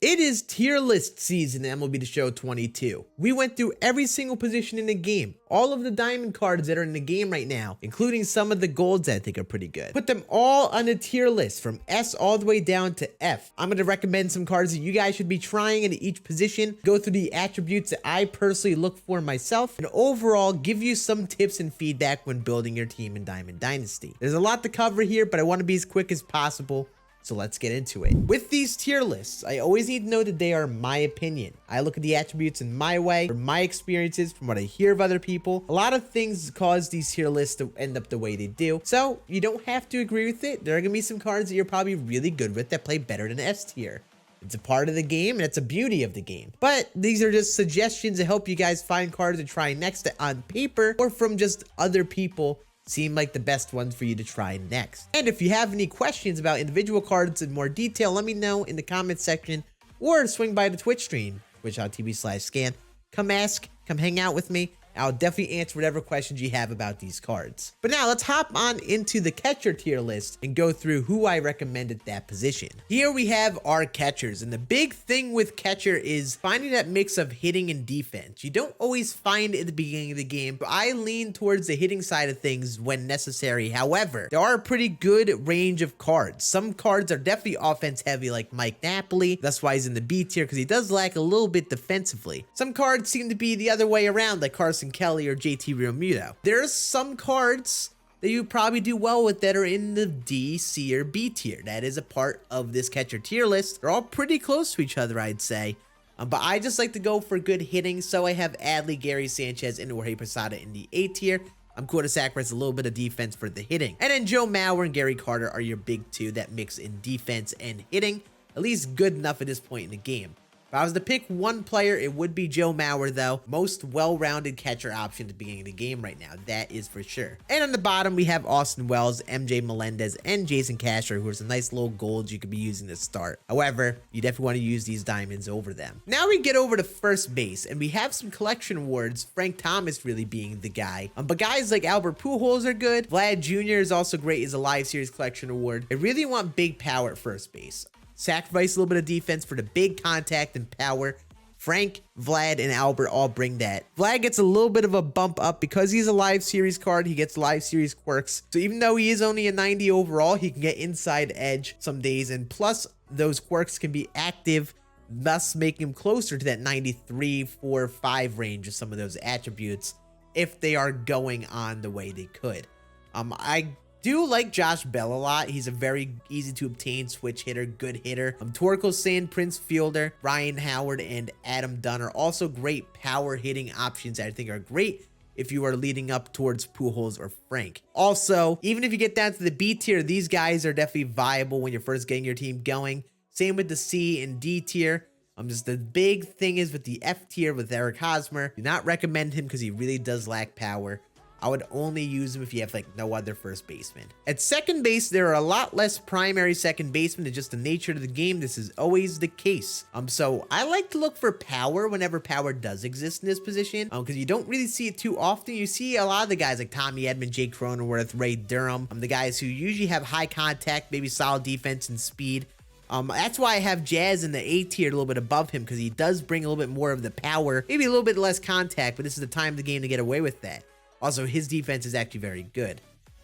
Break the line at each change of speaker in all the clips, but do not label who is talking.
It is tier list season in MLB The Show 22. We went through every single position in the game, all of the diamond cards that are in the game right now, including some of the golds that I think are pretty good. Put them all on a tier list from S all the way down to F. I'm going to recommend some cards that you guys should be trying in each position, go through the attributes that I personally look for myself, and overall give you some tips and feedback when building your team in Diamond Dynasty. There's a lot to cover here, but I want to be as quick as possible. So let's get into it. With these tier lists, I always need to know that they are my opinion. I look at the attributes in my way, from my experiences, from what I hear of other people. A lot of things cause these tier lists to end up the way they do. So you don't have to agree with it. There are gonna be some cards that you're probably really good with that play better than S tier. It's a part of the game and it's a beauty of the game. But these are just suggestions to help you guys find cards to try next that on paper or from just other people seem like the best ones for you to try next. And if you have any questions about individual cards in more detail, let me know in the comments section or swing by the Twitch stream, twitch.tv/Scann. Come ask, come hang out with me. I'll definitely answer whatever questions you have about these cards. But now let's hop on into the catcher tier list and go through who I recommend at that position. Here we have our catchers, and the big thing with catcher is finding that mix of hitting and defense. You don't always find it at the beginning of the game, but I lean towards the hitting side of things when necessary. However, there are a pretty good range of cards. Some cards are definitely offense heavy like Mike Napoli. That's why he's in the B tier because he does lack a little bit defensively. Some cards seem to be the other way around like Carson Kelly or JT Realmuto. There's some cards that you probably do well with that are in the D, C, or B tier. That is a part of this catcher tier list. They're all pretty close to each other, I'd say. But I just like to go for good hitting, so I have Adley, Gary Sanchez, and Jorge Posada in the A tier. I'm cool to sacrifice a little bit of defense for the hitting. And then Joe Mauer and Gary Carter are your big two that mix in defense and hitting, at least good enough at this point in the game. If I was to pick one player, it would be Joe Mauer, though. Most well-rounded catcher option at the beginning of the game right now. That is for sure. And on the bottom, we have Austin Wells, MJ Melendez, and Jason Castro, who are some nice little golds you could be using to start. However, you definitely want to use these diamonds over them. Now we get over to first base, and we have some collection awards, Frank Thomas really being the guy. But guys like Albert Pujols are good. Vlad Jr. is also great as a live series collection award. I really want big power at first base. Sacrifice a little bit of defense for the big contact and power. Frank, Vlad, and Albert all bring that. Vlad gets a little bit of a bump up because he's a live series card. He gets live series quirks. So even though he is only a 90 overall, he can get inside edge some days. And plus, those quirks can be active, thus making him closer to that 93, 4, 5 range of some of those attributes if they are going on the way they could. I do like Josh Bell a lot. He's a very easy to obtain switch hitter, good hitter. Torkel Sand, Prince Fielder, Ryan Howard, and Adam Dunn are also great power hitting options that I think are great if you are leading up towards Pujols or Frank. Also, even if you get down to the B tier, these guys are definitely viable when you're first getting your team going. Same with the C and D tier. Just the big thing is with the F tier with Eric Hosmer. Do not recommend him because he really does lack power. I would only use him if you have like no other first baseman. At second base, there are a lot less primary second basemen. It's just the nature of the game. This is always the case. So I like to look for power whenever power does exist in this position. Because you don't really see it too often. You see a lot of the guys like Tommy Edman, Jake Cronenworth, Ray Durham. The guys who usually have high contact, maybe solid defense and speed. That's why I have Jazz in the A tier a little bit above him, because he does bring a little bit more of the power, maybe a little bit less contact, but this is the time of the game to get away with that. Also, his defense is actually very good.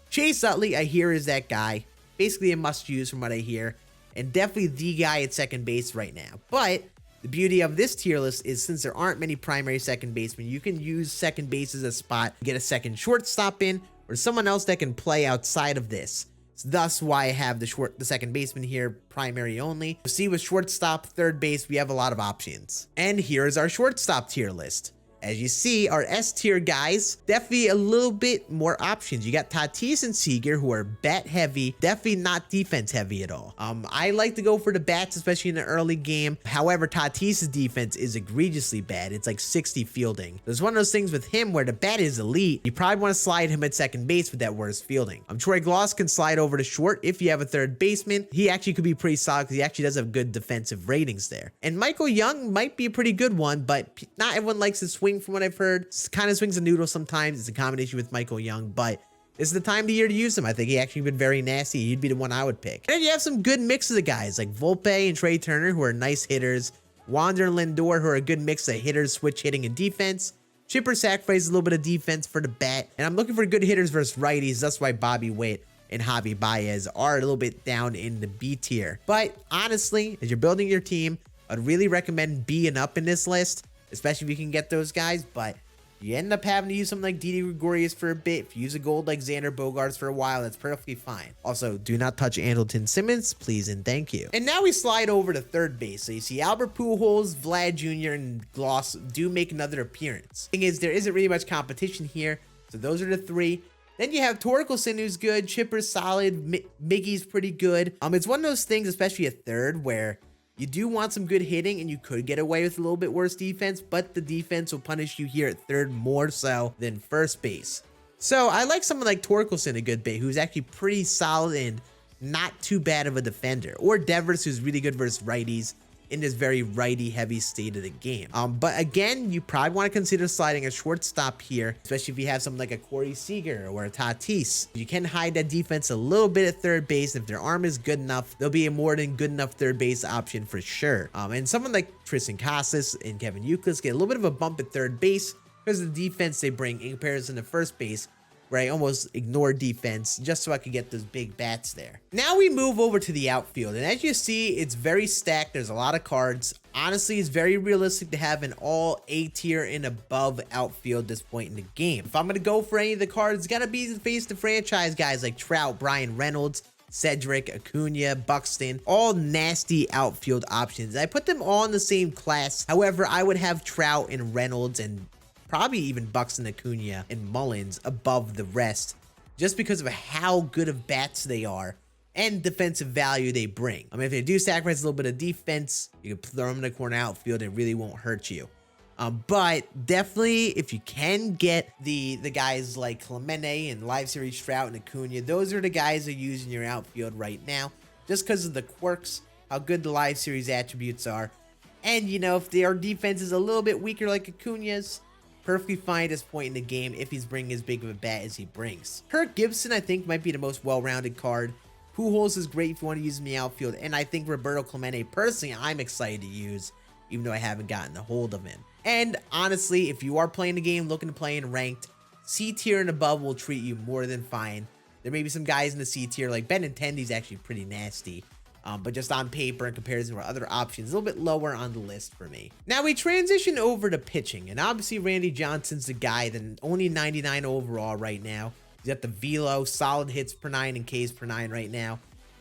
Chase Utley, I hear, is that guy. Basically a must-use from what I hear. And definitely the guy at second base right now. But the beauty of this tier list is since there aren't many primary second basemen, you can use second base as a spot to get a second shortstop in, or someone else that can play outside of this. So thus why I have the second baseman here, primary only. You see, with shortstop, third base, we have a lot of options. And here is our shortstop tier list. As you see, our S tier guys, definitely a little bit more options. You got Tatis and Seager, who are bat heavy, definitely not defense heavy at all. I like to go for the bats, especially in the early game. However, Tatis's defense is egregiously bad. It's like 60 fielding. There's one of those things with him where the bat is elite. You probably want to slide him at second base with that worst fielding. Troy Gloss can slide over to short if you have a third baseman. He actually could be pretty solid because he actually does have good defensive ratings there. And Michael Young might be a pretty good one, but not everyone likes to swing from what I've heard. Kind of swings a noodle sometimes. It's a combination with Michael Young, but this is the time of the year to use him. I think he actually been very nasty. He'd be the one I would pick. And then you have some good mixes of guys like Volpe and Trey Turner, who are nice hitters. Wander and Lindor, who are a good mix of hitters, switch hitting, and defense. Chipper sacrifices a little bit of defense for the bat. And I'm looking for good hitters versus righties. That's why Bobby Witt and Javi Baez are a little bit down in the B tier. But honestly, as you're building your team, I'd really recommend B and up in this list, especially if you can get those guys. But you end up having to use something like Didi Gregorius for a bit. If you use a gold like Xander Bogaerts for a while, that's perfectly fine. Also, do not touch Andrelton Simmons, please and thank you. And now we slide over to third base. So you see Albert Pujols, Vlad Jr., and Gloss do make another appearance. Thing is, there isn't really much competition here, so those are the three. Then you have Torkelson, who's good. Chipper's solid. Miggy's pretty good. It's one of those things, especially at third, where you do want some good hitting and you could get away with a little bit worse defense, but the defense will punish you here at third more so than first base. So I like someone like Torkelson a good bit, who's actually pretty solid and not too bad of a defender. Or Devers, who's really good versus righties in this very righty heavy state of the game. But again, you probably want to consider sliding a shortstop here, especially if you have something like a Corey Seager or a Tatis. You can hide that defense a little bit at third base. If their arm is good enough, they'll be a more than good enough third base option for sure. And someone like Tristan Casas and Kevin Youkilis get a little bit of a bump at third base because of the defense they bring in comparison to first base, where I almost ignore defense just so I could get those big bats there. Now we move over to the outfield, and as you see, it's very stacked. There's a lot of cards. Honestly, it's very realistic to have an all A tier and above outfield this point in the game. If I'm gonna go for any of the cards, it's gotta be the face of the franchise guys like Trout, Brian Reynolds, Cedric, Acuna, Buxton, all nasty outfield options. I put them all in the same class. However, I would have Trout and Reynolds and probably even Buxton, Acuna, and Mullins above the rest, just because of how good of bats they are and defensive value they bring. If they do sacrifice a little bit of defense, you can throw them in the corner outfield, it really won't hurt you. But definitely, if you can get the guys like Clemente and Live Series Trout and Acuna, those are the guys that are using your outfield right now, just because of the quirks, how good the Live Series attributes are. And, if their defense is a little bit weaker like Acuna's, perfectly fine at this point in the game if he's bringing as big of a bat as he brings. Kirk Gibson, I think, might be the most well-rounded card. Pujols is great if you want to use him in the outfield. And I think Roberto Clemente, personally, I'm excited to use, even though I haven't gotten a hold of him. And honestly, if you are playing the game, looking to play in ranked, C tier and above will treat you more than fine. There may be some guys in the C tier, like Benintendi's actually pretty nasty. But just on paper in comparison to other options, a little bit lower on the list for me. Now we transition over to pitching, and obviously Randy Johnson's the guy that only 99 overall right now. He's got the velo, solid hits per 9 and Ks per 9 right now.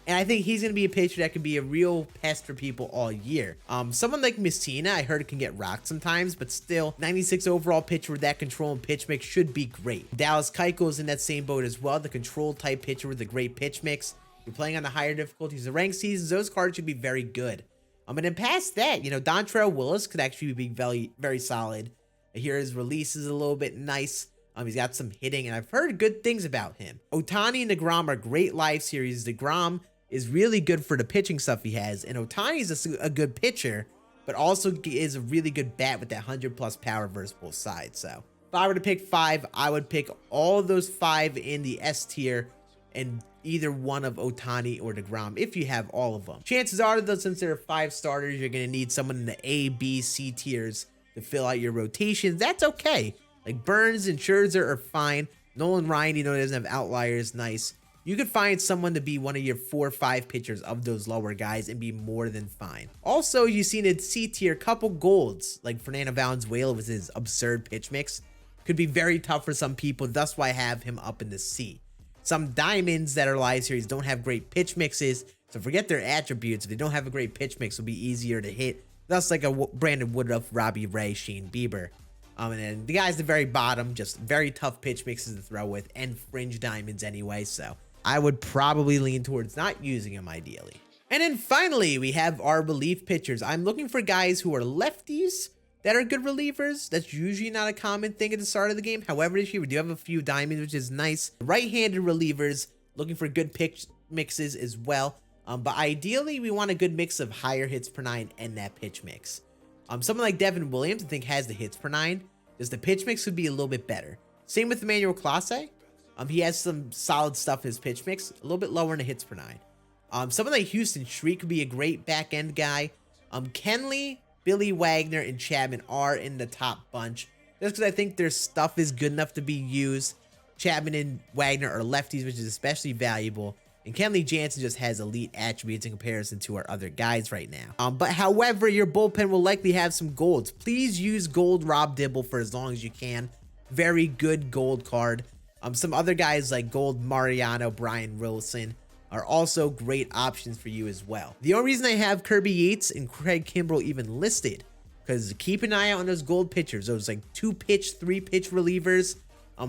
And I think he's going to be a pitcher that can be a real pest for people all year. Someone like Messina, I heard it can get rocked sometimes, but still, 96 overall pitcher with that control and pitch mix should be great. Dallas Keuchel's in that same boat as well, the control type pitcher with a great pitch mix. You're playing on the higher difficulties, the ranked seasons, those cards should be very good. And then past that, Dontrelle Willis could actually be very, very solid. I hear his release is a little bit nice. He's got some hitting, and I've heard good things about him. Ohtani and DeGrom are great live series. DeGrom is really good for the pitching stuff he has, and Ohtani is a good pitcher, but also is a really good bat with that 100+ power versus both sides. So if I were to pick 5, I would pick all of those 5 in the S tier, and either one of Ohtani or DeGrom if you have all of them. Chances are, though, since there are 5 starters, you're going to need someone in the A, B, C tiers to fill out your rotations. That's okay. Like Burns and Scherzer are fine. Nolan Ryan, doesn't have outliers. Nice. You could find someone to be one of your 4 or 5 pitchers of those lower guys and be more than fine. Also, you've seen in C tier, couple golds like Fernando Valenzuela with his absurd pitch mix could be very tough for some people. That's why I have him up in the C. Some diamonds that are live series don't have great pitch mixes, so forget their attributes. If they don't have a great pitch mix, it'll be easier to hit. That's like a Brandon Woodruff, Robbie Ray, Shane Bieber. And then the guys at the very bottom, just very tough pitch mixes to throw with, and fringe diamonds anyway, so I would probably lean towards not using them ideally. And then finally, we have our relief pitchers. I'm looking for guys who are lefties that are good relievers. That's usually not a common thing at the start of the game. However, this year we do have a few diamonds, which is nice. Right-handed relievers, looking for good pitch mixes as well. But ideally, we want a good mix of higher hits per 9 and that pitch mix. Someone like Devin Williams, I think, has the hits per 9. Just the pitch mix would be a little bit better. Same with Emmanuel Clase. He has some solid stuff in his pitch mix, a little bit lower in the hits per nine. Someone like Houston Shriek could be a great back end guy. Kenley, Billy Wagner, and Chapman are in the top bunch, just because I think their stuff is good enough to be used. Chapman and Wagner are lefties, which is especially valuable. And Kenley Jansen just has elite attributes in comparison to our other guys right now. But however, your bullpen will likely have some golds. Please use gold Rob Dibble for as long as you can. Very good gold card. Some other guys like gold Mariano, Brian Wilson are also great options for you as well. The only reason I have Kirby Yates and Craig Kimbrell even listed, because keep an eye out on those gold pitchers. Those like 2-pitch, 3-pitch relievers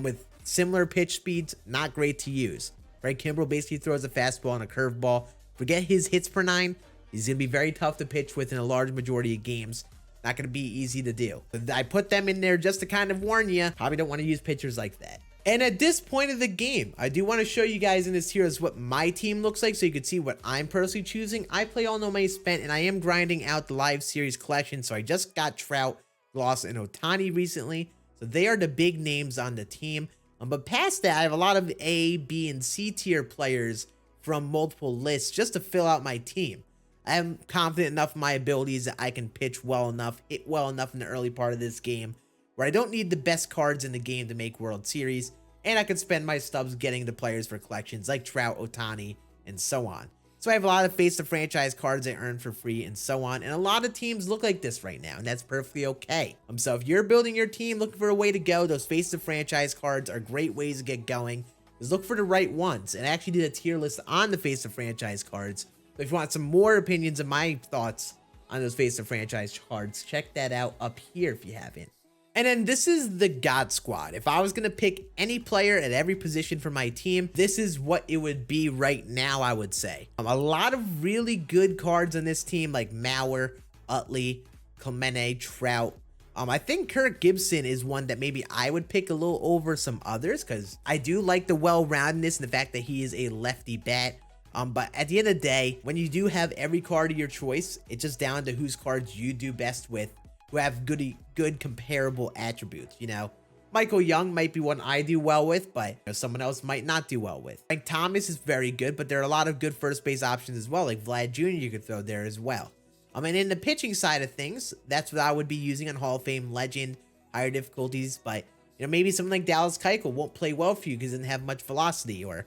with similar pitch speeds, not great to use. Craig Kimbrell basically throws a fastball and a curveball. Forget his hits per nine. He's going to be very tough to pitch with in a large majority of games. Not going to be easy to do. But I put them in there just to kind of warn you. Probably don't want to use pitchers like that. And at this point of the game, I do want to show you guys in this tier is what my team looks like, so you can see what I'm personally choosing. I play All No Money Spent, and I am grinding out the live series collection. So I just got Trout, Gloss, and Ohtani recently. So they are the big names on the team. But past that, I have a lot of A, B, and C tier players from multiple lists just to fill out my team. I am confident enough in my abilities that I can pitch well enough, hit well enough in the early part of this game, where I don't need the best cards in the game to make World Series, and I can spend my stubs getting the players for collections like Trout, Ohtani, and so on. So I have a lot of face the franchise cards I earn for free and so on, and a lot of teams look like this right now, and that's perfectly okay. So if you're building your team, looking for a way to go, those face the franchise cards are great ways to get going. Just look for the right ones, and I actually did a tier list on the face the franchise cards. So if you want some more opinions and my thoughts on those face the franchise cards, check that out up here if you haven't. And then this is the God Squad. If I was going to pick any player at every position for my team, this is what it would be right now, I would say. A lot of really good cards on this team like Mauer, Utley, Clemente, Trout. I think Kirk Gibson is one that maybe I would pick a little over some others because I do like the well-roundedness and the fact that he is a lefty bat. But at the end of the day, when you do have every card of your choice, it's just down to whose cards you do best with, who have good comparable attributes. You know, Michael Young might be one I do well with, but someone else might not do well with. Like Thomas is very good, but there are a lot of good first base options as well, like Vlad Jr. you could throw there as well. And in the pitching side of things, that's what I would be using on Hall of Fame legend, higher difficulties. But maybe someone like Dallas Keuchel won't play well for you because he doesn't have much velocity, or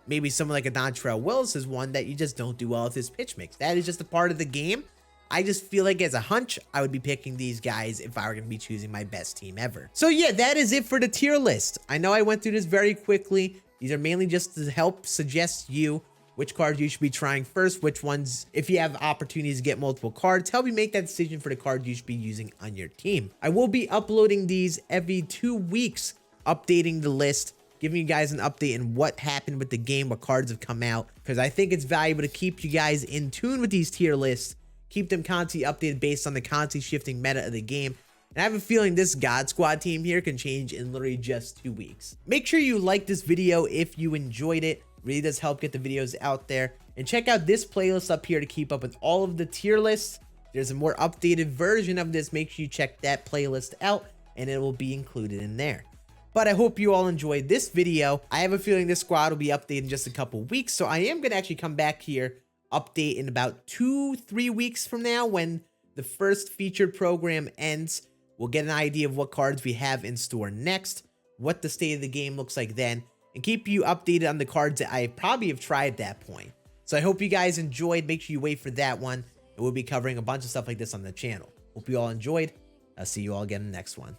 maybe someone like a Dontrelle Willis is one that you just don't do well with his pitch mix. That is just a part of the game. I just feel like as a hunch, I would be picking these guys if I were going to be choosing my best team ever. So yeah, that is it for the tier list. I know I went through this very quickly. These are mainly just to help suggest you which cards you should be trying first, which ones, if you have opportunities to get multiple cards, help you make that decision for the card you should be using on your team. I will be uploading these every 2 weeks, updating the list, giving you guys an update on what happened with the game, what cards have come out, because I think it's valuable to keep you guys in tune with these tier lists, keep them constantly updated based on the constantly shifting meta of the game. And I have a feeling this God Squad team here can change in literally just 2 weeks. Make sure you like this video if you enjoyed it. Really does help get the videos out there. And check out this playlist up here to keep up with all of the tier lists. There's a more updated version of this. Make sure you check that playlist out and it will be included in there. But I hope you all enjoyed this video. I have a feeling this squad will be updated in just a couple weeks. So I am going to actually come back here, update in about 2-3 weeks from now when the first featured program ends. We'll get an idea of what cards we have in store next, what the state of the game looks like then, and keep you updated on the cards that I probably have tried at that point. So I hope you guys enjoyed. Make sure you wait for that one, and we'll be covering a bunch of stuff like this on the channel. Hope you all enjoyed. I'll see you all again in the next one.